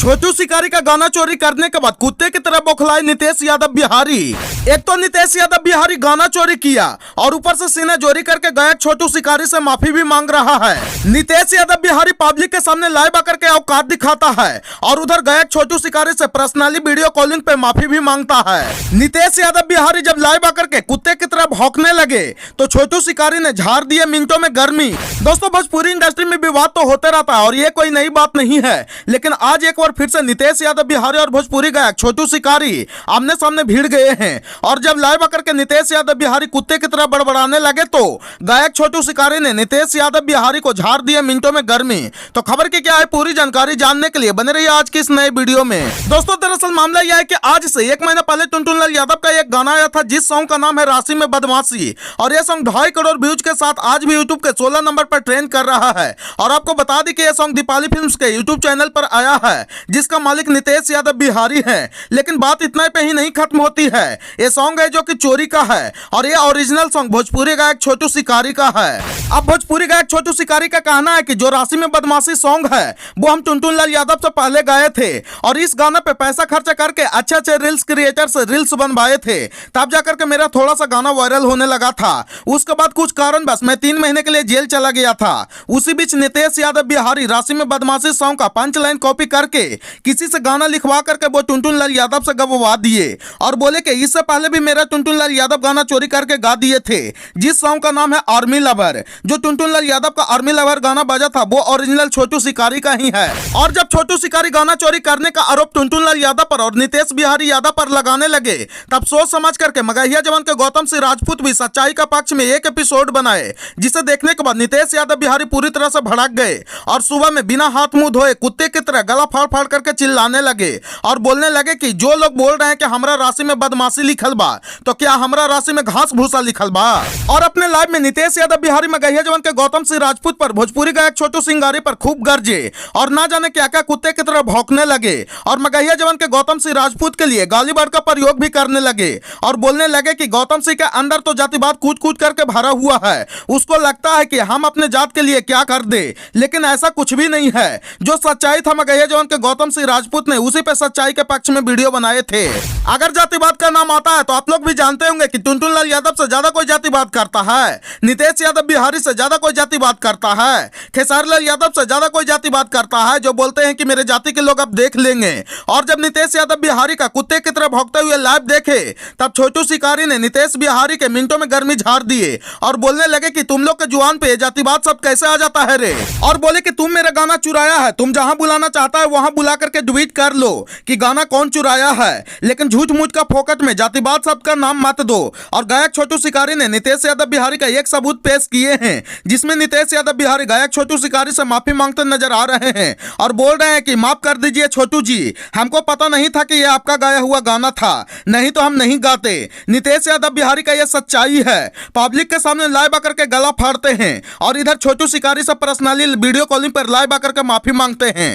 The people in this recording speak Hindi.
छोटू शिकारी का गाना चोरी करने के बाद कुत्ते की तरह बौखलाए नितेश यादव बिहारी। एक तो नितेश यादव बिहारी गाना चोरी किया और ऊपर से सीने चोरी करके गायक छोटू शिकारी से माफी भी मांग रहा है। नितेश यादव बिहारी पब्लिक के सामने लाइव आकर के औकात दिखाता है और उधर गायक छोटू शिकारी से पर्सनली वीडियो कॉलिंग पे माफी भी मांगता है। नितेश यादव बिहारी जब लाइव आकर के कुत्ते की तरह भौंकने लगे तो छोटू शिकारी ने झाड़ दिए मिनटों में गर्मी। दोस्तों, भोजपुरी इंडस्ट्री में विवाद तो होते रहता है और ये कोई नई बात नहीं है, लेकिन आज एक बार फिर से नितेश यादव बिहारी और भोजपुरी गायक छोटू शिकारी आमने सामने भिड़ गए हैं। और जब लाइव आकर के नितेश यादव बिहारी कुत्ते की तरह बड़बड़ाने लगे तो गायक छोटू शिकारी ने नितेश यादव बिहारी को झाड़ दिए मिनटों में गर्मी। तो खबर की क्या है, पूरी जानकारी जानने के लिए बने रहिए आज की इस नए वीडियो में। दोस्तों, दरअसल मामला यह है कि आज से 1 महीना पहले टुनटुन यादव का एक गाना आया था जिस सॉन्ग का नाम है राशि में बदमाशी, और यह सॉन्ग 2.5 करोड़ व्यूज के साथ आज भी यूट्यूब के 16 नंबर पर ट्रेंड कर रहा है। और आपको बता दें कि यह सॉन्ग दीपाली फिल्म्स के यूट्यूब चैनल पर आया है जिसका मालिक नितेश यादव बिहारी है। लेकिन बात इतना पे ही नहीं खत्म होती है, ये सॉन्ग है जो कि चोरी का है और ये ओरिजिनल सॉन्ग भोजपुरी गायक छोटू शिकारी का है। अब भोजपुरी गायक छोटू शिकारी का कहना है कि जो राशि में बदमाशी सॉन्ग है वो हम टुनटुन यादव से पहले गाए थे और इस गाने पे पैसा खर्चा करके अच्छे रील्स क्रिएटर से रील्स बनवाए थे, तब जाकर के मेरा थोड़ा सा गाना वायरल होने लगा था। उसके बाद कुछ कारण बस मैं 3 महीने के लिए जेल चला गया था। उसी बीच नितेश यादव बिहारी राशि में बदमाशी सॉन्ग का पंच लाइन कॉपी करके किसी से गाना लिखवा करके वो टुनटुन यादव से गववा दिए और बोले कि इससे पहले भी मेरा टुनटुन यादव गाना चोरी करके गा दिए थे जिस सॉन्ग का नाम है आर्मी लवर। जो टुनटुन यादव का आर्मी लवर गाना बजा था वो ओरिजिनल छोटू शिकारी का ही है। और जब छोटू शिकारी गाना चोरी करने का आरोप टुनटुन यादव पर और नितेश बिहारी यादव पर लगाने लगे तब सोच समझ करके मगहिया जवान के गौतम सिंह राजपूत भी सच्चाई का पक्ष में एक एपिसोड बनाए, जिसे देखने के बाद नितेश यादव बिहारी पूरी तरह से भड़क गए और सुबह में बिना हाथ मुंह धोए कुत्ते की तरह गला फाड़ फाड़ करके चिल्लाने लगे और बोलने लगे कि जो लोग बोल रहे हैं कि हमरा राशि में बदमाशी लिखल बा तो क्या हमरा राशि में घास भूसा लिखल बा। और अपने लाइव में नितेश यादव बिहारी मगहिया जवान के गौतम सिंह राजपूत पर भोजपुरी गायक छोटू सिंगारी पर खूब गरजे और ना जाने क्या क्या कुत्ते की तरह भौंकने लगे और मगहिया जवान के गौतम सिंह राजपूत के लिए गाली वर्ड का प्रयोग भी करने लगे और बोलने लगे कि गौतम सिंह के अंदर तो जातिवाद कूद कूद करके भरा हुआ है, उसको लगता है कि हम अपने जात के लिए क्या कर दे, लेकिन ऐसा कुछ भी नहीं है। जो सच्चाई था मगहिया जवान के गौतम सिंह राजपूत ने उसी पे सच्चाई के पक्ष में वीडियो बनाए थे। अगर जातिवाद का नाम आता है तो आप लोग भी जानते होंगे कि टुनटुन यादव से ज्यादा कोई जातिवाद करता है, नितेश यादव बिहारी से ज्यादा कोई जातिवाद करता है, खेसारी लाल यादव से ज्यादा कोई जातिवाद करता है, जो बोलते हैं कि मेरे जाति के लोग अब देख लेंगे। और जब नितेश यादव बिहारी का कुत्ते की तरह भौंकते हुए लाइव देखे तब छोटू शिकारी ने नितेश बिहारी के मिनटों में गर्मी झाड़ दिए और बोलने लगे कि तुम लोग के जुबान पे जातिवाद सब कैसे आ जाता है रे, और बोले कि तुम मेरा गाना चुराया है, तुम जहां बुलाना चाहता है वहां बुला करके ट्वीट कर लो कि गाना कौन चुराया है, लेकिन झूठ मूठ का फोकट में जातिवाद शब्द का नाम मत दो। और गायक छोटू शिकारी ने नितेश यादव बिहारी का एक सबूत पेश किए हैं जिसमें नितेश यादव बिहारी गायक छोटू शिकारी से माफी मांगते नजर आ रहे हैं और बोल रहे हैं कि माफ कर दीजिए छोटू जी, हमको पता नहीं था कि यह आपका गाया हुआ गाना था, नहीं तो हम नहीं गाते। नितेश यादव बिहारी का यह सच्चाई है, पब्लिक के सामने लाइव आकर के गला फाड़ते हैं और इधर छोटू शिकारी से पर्सनली वीडियो कॉलिंग पर लाइव आकर के माफी मांगते हैं।